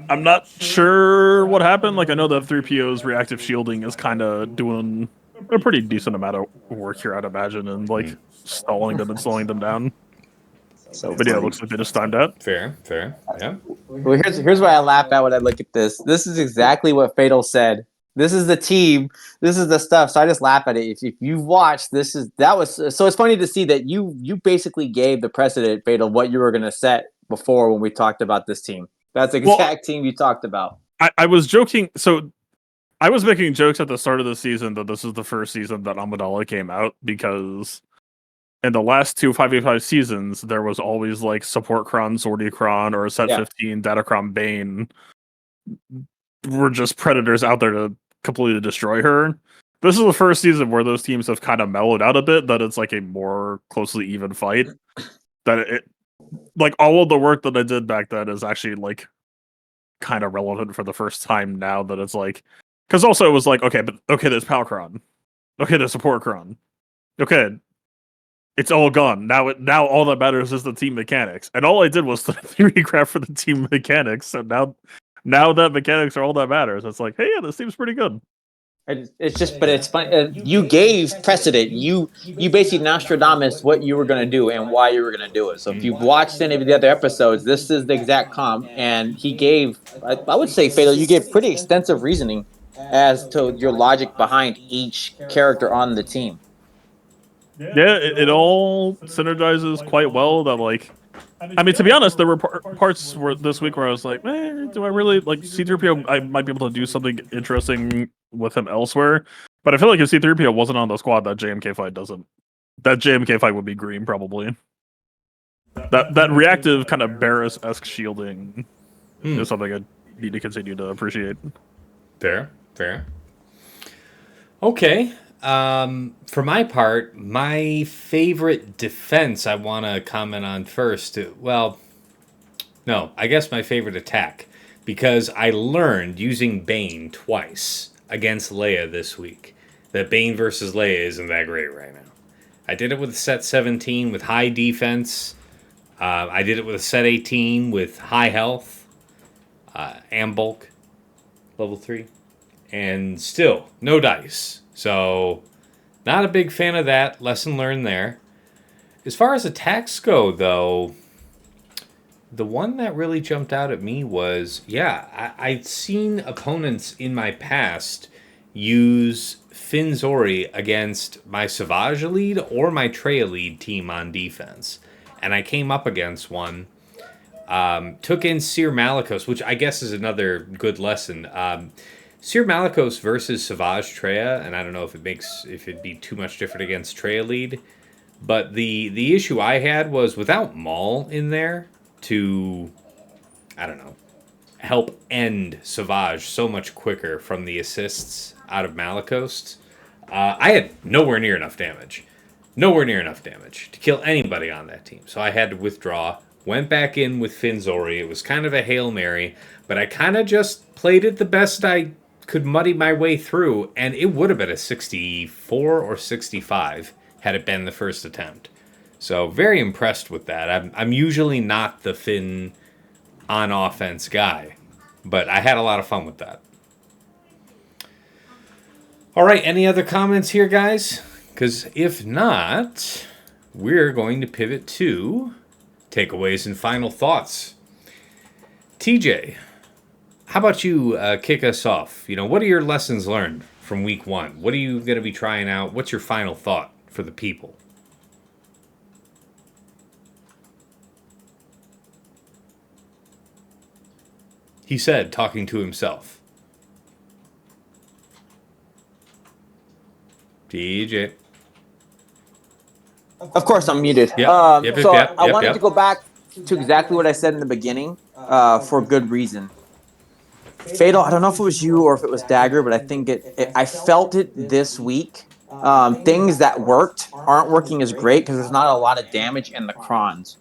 I'm not sure what happened. Like I know that 3PO's reactive shielding is kind of doing a pretty decent amount of work here, I'd imagine, and like stalling them and slowing them down. But yeah, it looks like they just timed out. Fair. Yeah. Well, here's why I laugh at when I look at this. This is exactly what Fatal said. This is the team. This is the stuff. So I just laugh at it. If you've watched, so it's funny to see that you basically gave the precedent, Fatal, what you were going to set before when we talked about this team. That's the exact team you talked about. I was joking. So I was making jokes at the start of the season that this is the first season that Amidala came out because in the last 2 5v5 seasons, there was always like support Kron, Sortie Kron, or set 15 Datacron Bane were just predators out there to completely destroy her. This is the first season where those teams have kind of mellowed out a bit, that it's like a more closely even fight. That it like all of the work that I did back then is actually like kind of relevant for the first time now that it's like, because also it was like, okay, there's Palcron. Okay, there's support Kron. Okay, it's all gone. Now all that matters is the team mechanics. And all I did was the theory craft for the team mechanics. So now that mechanics are all that matters, it's like, hey, yeah, this seems pretty good. It's just, but it's fun. You gave precedent. You basically Nostradamus what you were going to do and why you were going to do it. So if you've watched any of the other episodes, this is the exact comp. And he gave, I would say, Fatal, you gave pretty extensive reasoning as to your logic behind each character on the team. Yeah, it all synergizes quite well. That like, I mean, to be honest, there were parts this week where I was like, do I really like C3PO? I might be able to do something interesting with him elsewhere. But I feel like if C3PO wasn't on the squad, that JMK fight that JMK fight would be green probably. That reactive kind of Barris-esque shielding is something I need to continue to appreciate. Fair. Okay. For my part, my favorite defense I want to comment on first. Well, no, I guess my favorite attack, because I learned using Bane twice against Leia this week that Bane versus Leia isn't that great right now. I did it with set 17 with high defense. I did it with a set 18 with high health and bulk, level 3, and still no dice. So, not a big fan of that. Lesson learned there. As far as attacks go, though, the one that really jumped out at me was, I'd seen opponents in my past use Finzori against my Savage lead or my Treya lead team on defense. And I came up against one. Took in Seer Malicos, which I guess is another good lesson. Seer Malicos versus Savage Treya, and I don't know if it'd be too much different against Treya lead, but the issue I had was without Maul in there to, I don't know, help end Savage so much quicker from the assists out of Malicos. I had nowhere near enough damage to kill anybody on that team, so I had to withdraw. Went back in with Finzori. It was kind of a Hail Mary, but I kind of just played it the best I could muddy my way through, and it would have been a 64 or 65 had it been the first attempt. So very impressed with that. I'm usually not the Finn on offense guy, but I had a lot of fun with that. All right, any other comments here, guys? Because if not, we're going to pivot to takeaways and final thoughts. TJ, how about you kick us off? What are your lessons learned from week 1? What are you going to be trying out? What's your final thought for the people? He said, talking to himself. TJ. Of course, I'm muted. Yep. I wanted to go back to exactly what I said in the beginning for good reason. Fatal, I don't know if it was you or if it was Dagger, but I think I felt it this week. Things that worked aren't working as great because there's not a lot of damage in the crons.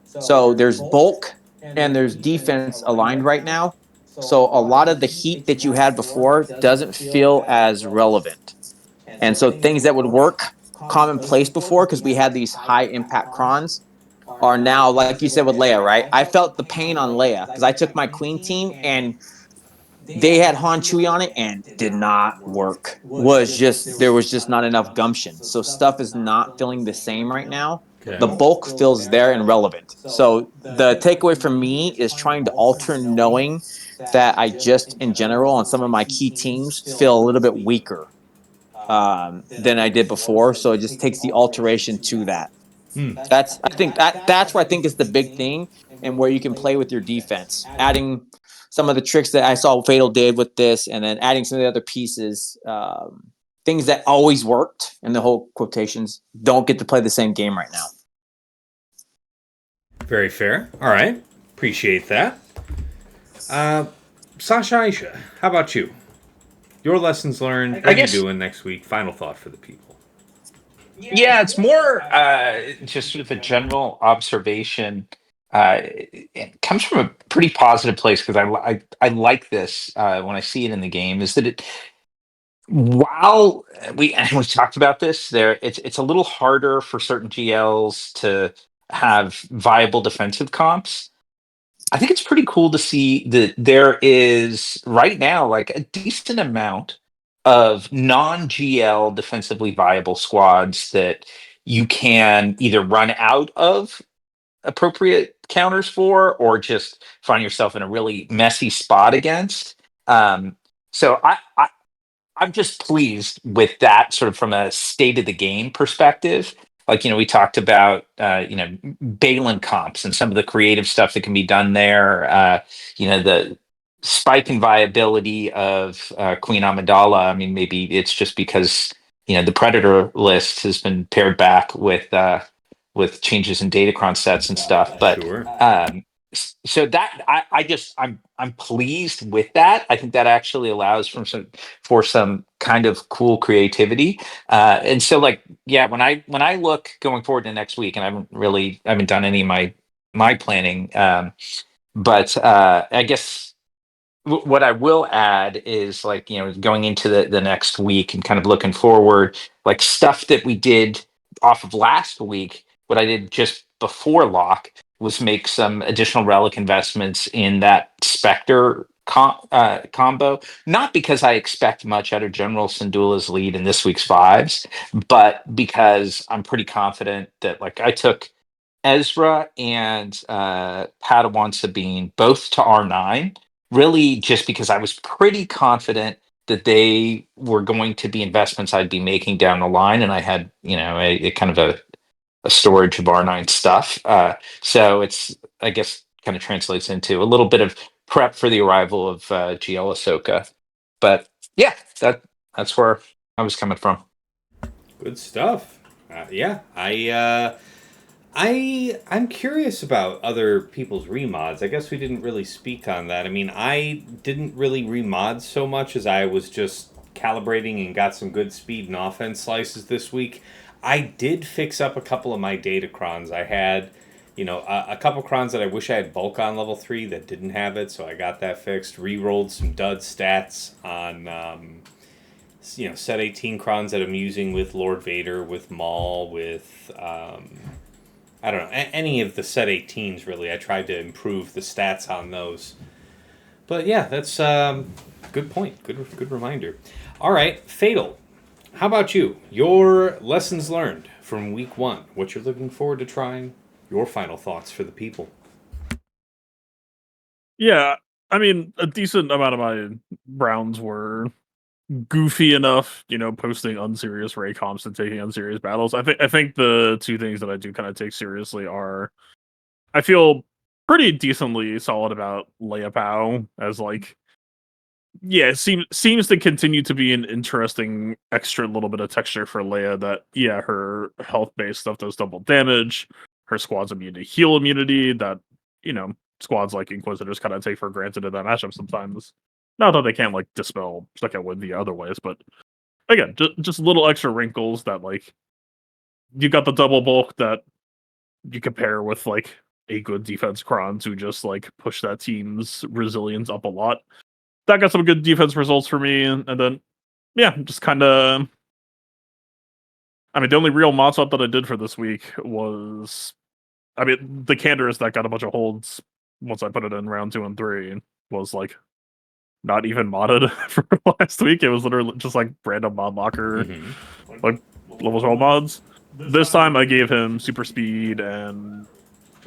So there's bulk and there's defense aligned right now. So a lot of the heat that you had before doesn't feel as relevant. And so things that would work commonplace before, because we had these high impact crons, are now, like you said with Leia, right? I felt the pain on Leia because I took my queen team and they had Han Chewie on it and did not work. There was just not enough gumption. So stuff is not feeling the same right now. Okay. The bulk feels there and relevant. So the takeaway from me is trying to alter, knowing that I just in general on some of my key teams feel a little bit weaker than I did before. So it just takes the alteration to that. That's where I think is the big thing, and where you can play with your defense, adding some of the tricks that I saw Fatal did with this, and then adding some of the other pieces, things that always worked, and the whole quotations don't get to play the same game right now. Very fair. All right. Appreciate that. Sasha Aisha, how about you? Your lessons learned. What are you doing next week? Final thought for the people. Yeah, it's more just sort of a general observation. It comes from a pretty positive place because I like this when I see it in the game. Is that while we talked about this, it's a little harder for certain GLs to have viable defensive comps. I think it's pretty cool to see that there is right now like a decent amount of non-GL defensively viable squads that you can either run out of appropriate counters for or just find yourself in a really messy spot against. So I'm just pleased with that sort of from a state of the game perspective. Like, we talked about, Balin comps and some of the creative stuff that can be done there. The spike in viability of Queen Amidala. I mean, maybe it's just because, the Predator list has been pared back with changes in Datacron sets and stuff. But Sure. so that I'm pleased with that. I think that actually allows for some kind of cool creativity. And so when I look going forward to next week, and I haven't done any of my planning. But I guess what I will add is going into the next week and kind of looking forward, like stuff that we did off of last week. What I did just before lock was make some additional relic investments in that Spectre combo. Not because I expect much out of General Syndulla's lead in this week's vibes, but because I'm pretty confident that I took Ezra and Padawan Sabine both to R9, really just because I was pretty confident that they were going to be investments I'd be making down the line, and I had a kind of a storage of R9 stuff. So it's, I guess, kind of translates into a little bit of prep for the arrival of GL Ahsoka. But yeah, that's where I was coming from. Good stuff. Yeah, I'm curious about other people's remods. I guess we didn't really speak on that. I mean, I didn't really remod so much as I was just calibrating and got some good speed and offense slices this week. I did fix up a couple of my Datacrons. I had, a couple crons that I wish I had bulk on level 3 that didn't have it, so I got that fixed. Rerolled some dud stats on, set 18 crons that I'm using with Lord Vader, with Maul, with, I don't know, any of the set 18s, really. I tried to improve the stats on those. But yeah, that's good point. Good reminder. All right, Fatal. how about you? Your lessons learned from week 1, what you're looking forward to trying, your final thoughts for the people. Yeah, I mean, a decent amount of my rounds were goofy enough, posting unserious Ray comps and taking unserious battles. I think the two things that I do kind of take seriously are I feel pretty decently solid about Leia Pao as like yeah, it seems to continue to be an interesting extra little bit of texture for Leia that yeah, her health based stuff does double damage, her squad's immune to heal immunity that, squads like Inquisitors kind of take for granted in that matchup sometimes. Not that they can't like dispel like I would the other ways, but again, just little extra wrinkles that like you got the double bulk that you compare with like a good defense Krons who just like push that team's resilience up a lot. That got some good defense results for me, and then yeah, just kind of. I mean, the only real mod swap that I did for this week was, I mean, the Candorus that got a bunch of holds once I put it in round 2 and 3 was like not even modded for last week. It was literally just like random mod locker, like level 12 mods. This time I gave him super speed and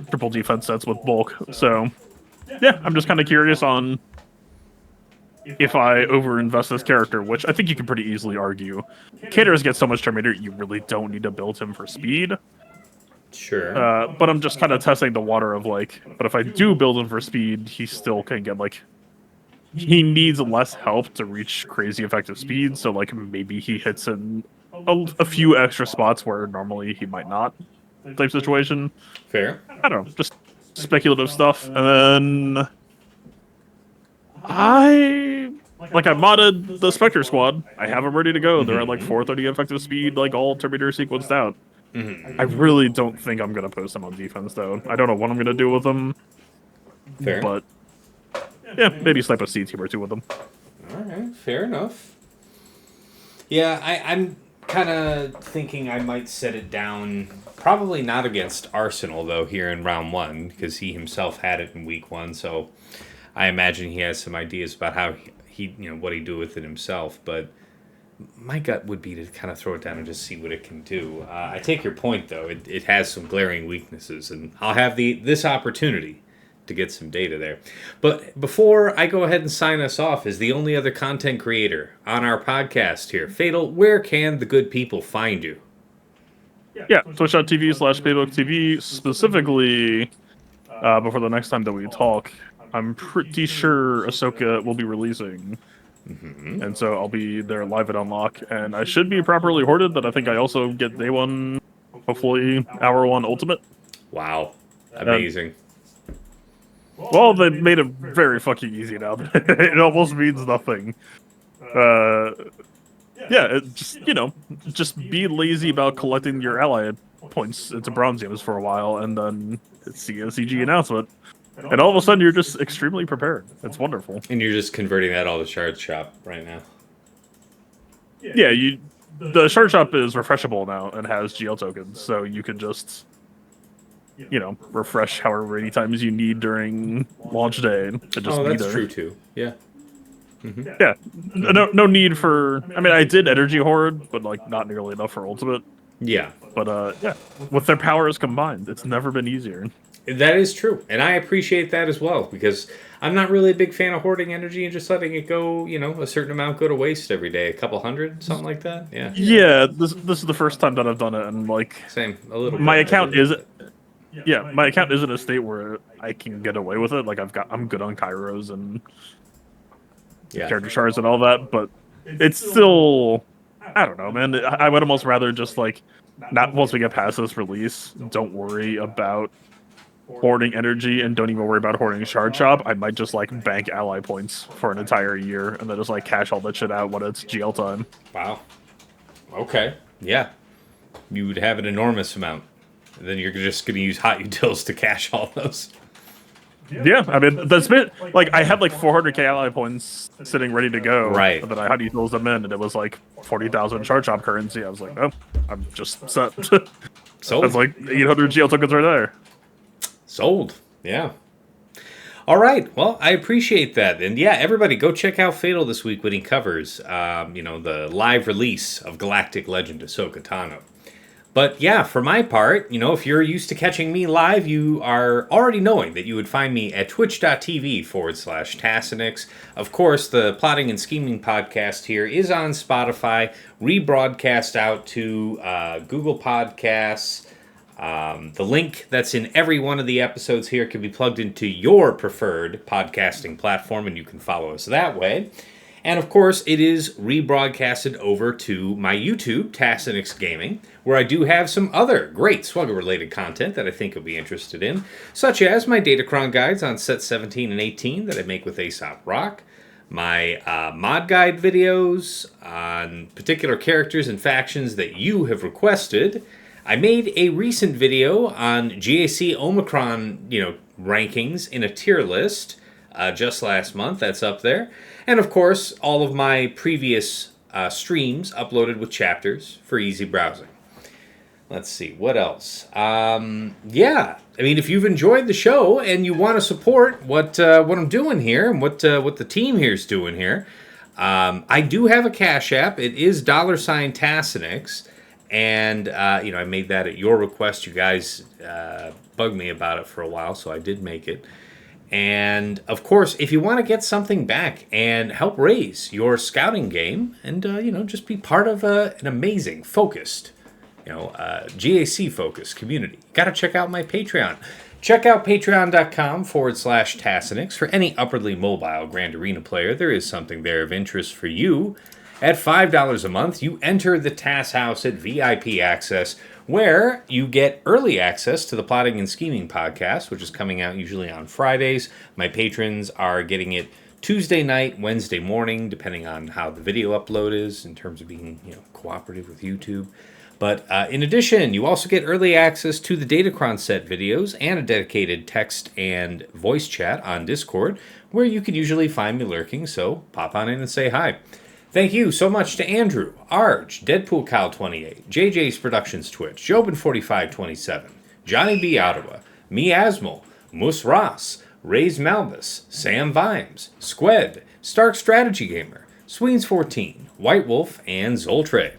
triple defense sets with bulk. So yeah, I'm just kind of curious on if I overinvest this character, which I think you can pretty easily argue. Caterers get so much Terminator, you really don't need to build him for speed. Sure. But I'm just kind of testing the water of like, but if I do build him for speed, he still can get like, he needs less help to reach crazy effective speed. So like maybe he hits in a few extra spots where normally he might not. Type situation. Fair. I don't know, just speculative stuff. And then I modded the Spectre squad. I have them ready to go. They're at like 430 effective speed, like all Terminator sequenced out. I really don't think I'm gonna post them on defense though. I don't know what I'm gonna do with them. Fair. But yeah, maybe snipe a C team or two with them. All right, fair enough. Yeah, I'm kind of thinking I might set it down. Probably not against Arsenal though here in round 1 because he himself had it in week 1. So I imagine he has some ideas about how he what he'd do with it himself. But my gut would be to kind of throw it down and just see what it can do. I take your point though; it has some glaring weaknesses, and I'll have this opportunity to get some data there. But before I go ahead and sign us off as the only other content creator on our podcast here, Fatal, where can the good people find you? Yeah, twitch.tv/PlaybookTV. Specifically, before the next time that we talk, I'm pretty sure Ahsoka will be releasing. And so I'll be there live at Unlock, and I should be properly hoarded, but I think I also get day 1, hopefully hour 1 ultimate. Wow. Amazing. Well, they made it very fucking easy now. It almost means nothing. Yeah, just be lazy about collecting your ally points into Bronziums for a while, and then see a CG announcement. And all of a sudden, you're just extremely prepared. It's wonderful. And you're just converting that all to Shard Shop right now. Yeah, the Shard Shop is refreshable now and has GL tokens, so you can just, refresh however many times you need during launch day. And just that's true too. Yeah. Yeah, no need for. I mean, I did energy hoard, but like not nearly enough for ultimate. Yeah. But yeah, with their powers combined, it's never been easier. That is true, and I appreciate that as well because I'm not really a big fan of hoarding energy and just letting it go. A certain amount go to waste every day, a couple hundred, something like that. Yeah. Yeah, this is the first time that I've done it, and like same a little. My account is. Yeah, my account is in a state where I can get away with it. Like I'm good on Kairos and character shards and all that, but it's still, I don't know, man. I would almost rather just like, not once we get past this release, don't worry about hoarding energy and don't even worry about hoarding Shard Shop. I might just like bank ally points for an entire year and then just like cash all that shit out when it's GL time. Wow. Okay. Yeah. You would have an enormous amount. And then you're just going to use hot utils to cash all those. Yeah, I mean, that's been, like, I had like 400k ally points sitting ready to go. Right. And then I had utils them in, and it was like 40,000 Shard Shop currency. I was like, oh, I'm just set. Sold. That's like 800 GL tokens right there. Sold. Yeah. All right. Well, I appreciate that. And yeah, everybody go check out Fatal this week when he covers, the live release of Galactic Legend Ahsoka Tano. But yeah, for my part, if you're used to catching me live, you are already knowing that you would find me at twitch.tv/Tassinix. Of course, the Plotting and Scheming podcast here is on Spotify, rebroadcast out to Google Podcasts. The link that's in every one of the episodes here can be plugged into your preferred podcasting platform, and you can follow us that way. And of course, it is rebroadcasted over to my YouTube, Tassinix Gaming, where I do have some other great Swugger-related content that I think you'll be interested in, such as my Datacron guides on Set 17 and 18 that I make with Aesop Rock, my mod guide videos on particular characters and factions that you have requested. I made a recent video on GAC Omicron, rankings in a tier list just last month. That's up there. And of course, all of my previous streams uploaded with chapters for easy browsing. Let's see, what else? If you've enjoyed the show and you want to support what I'm doing here and what the team here is doing here, I do have a Cash App. It is $Tassinix. And, I made that at your request. You guys bugged me about it for a while, so I did make it. And, of course, if you want to get something back and help raise your scouting game and, just be part of an amazing, focused, GAC-focused community, got to check out my Patreon. Check out patreon.com/Tassinix for any upwardly mobile Grand Arena player. There is something there of interest for you. At $5 a month, you enter the TAS House at VIP Access, where you get early access to the Plotting and Scheming podcast, which is coming out usually on Fridays. My patrons are getting it Tuesday night, Wednesday morning, depending on how the video upload is in terms of being cooperative with YouTube. But in addition, you also get early access to the Datacron set videos and a dedicated text and voice chat on Discord, where you can usually find me lurking, so pop on in and say hi. Thank you so much to Andrew, Arj, Deadpool Cow 28, JJ's Productions Twitch, Jobin4527, Johnny B. Ottawa, Miasmal, Mus Ross, Rays Malbus, Sam Vimes, Squed, Stark Strategy Gamer, Sweens14, White Wolf, and Zoltre.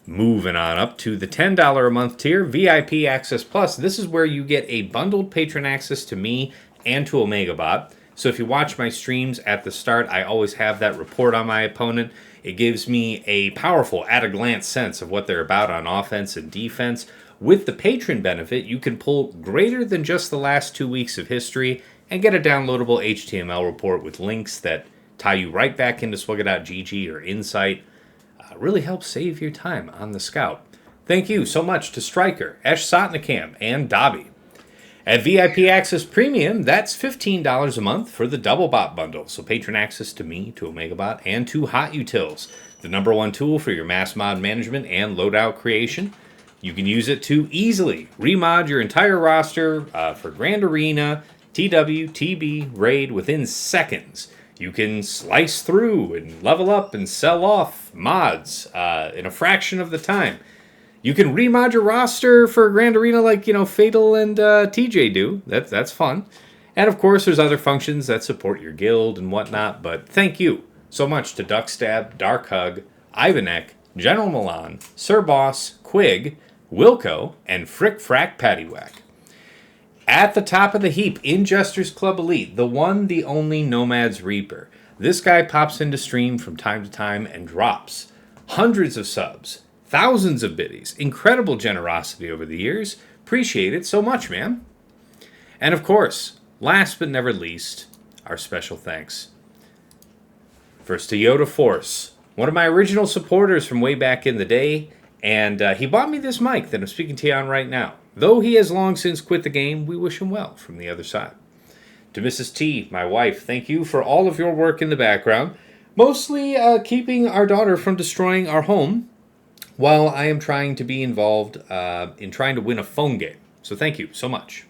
Moving on up to the $10 a month tier, VIP Access Plus. This is where you get a bundled patron access to me and to OmegaBot. So if you watch my streams at the start, I always have that report on my opponent. It gives me a powerful at-a-glance sense of what they're about on offense and defense. With the patron benefit, you can pull greater than just the last 2 weeks of history and get a downloadable HTML report with links that tie you right back into Swugger.gg or Insight. Really helps save your time on the Scout. Thank you so much to Stryker, Esh Sotnikam, and Dobby. At VIP Access Premium, that's $15 a month for the Double Bot bundle. So patron access to me, to OmegaBot, and to Hot Utils, the #1 tool for your mass mod management and loadout creation. You can use it to easily remod your entire roster for Grand Arena, TW, TB, Raid within seconds. You can slice through and level up and sell off mods in a fraction of the time. You can remod your roster for Grand Arena like, Fatal and TJ do. That's fun. And of course, there's other functions that support your guild and whatnot. But thank you so much to Duckstab, Dark Hug, Ivanek, General Milan, Sir Boss, Quig, Wilco, and Frick Frack Paddywhack. At the top of the heap, Injusters Club Elite, the one, the only Nomad's Reaper. This guy pops into stream from time to time and drops hundreds of subs. Thousands of biddies. Incredible generosity over the years. Appreciate it so much, man. And of course, last but never least, our special thanks. First to Yoda Force, one of my original supporters from way back in the day, and he bought me this mic that I'm speaking to you on right now. Though he has long since quit the game, we wish him well from the other side. To Mrs. T, my wife, thank you for all of your work in the background, mostly keeping our daughter from destroying our home, while I am trying to be involved in trying to win a phone game. So thank you so much.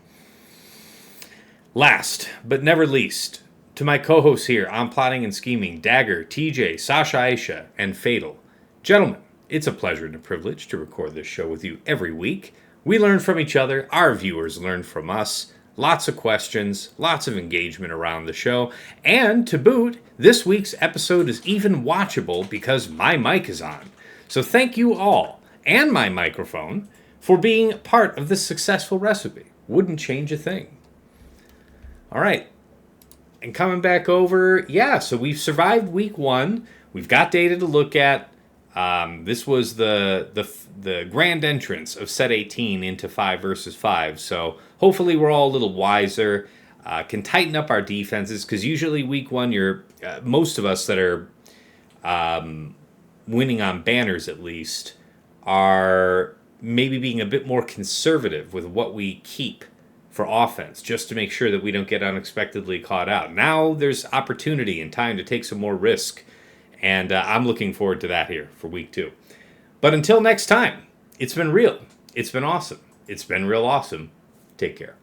Last, but never least, to my co-hosts here on Plotting and Scheming, Dagger, TJ, Sasha Aisha, and Fatal. Gentlemen, it's a pleasure and a privilege to record this show with you every week. We learn from each other, our viewers learn from us. Lots of questions, lots of engagement around the show. And to boot, this week's episode is even watchable because my mic is on. So thank you all, and my microphone, for being part of this successful recipe. Wouldn't change a thing. All right. And coming back over, so we've survived week 1. We've got data to look at. This was the grand entrance of set 18 into 5 versus 5. So hopefully we're all a little wiser. Can tighten up our defenses, because usually week 1, most of us that are winning on banners at least are maybe being a bit more conservative with what we keep for offense, just to make sure that we don't get unexpectedly caught out. Now there's opportunity and time to take some more risk, and I'm looking forward to that here for week 2. But until next time, it's been real. It's been awesome. It's been real awesome. Take care.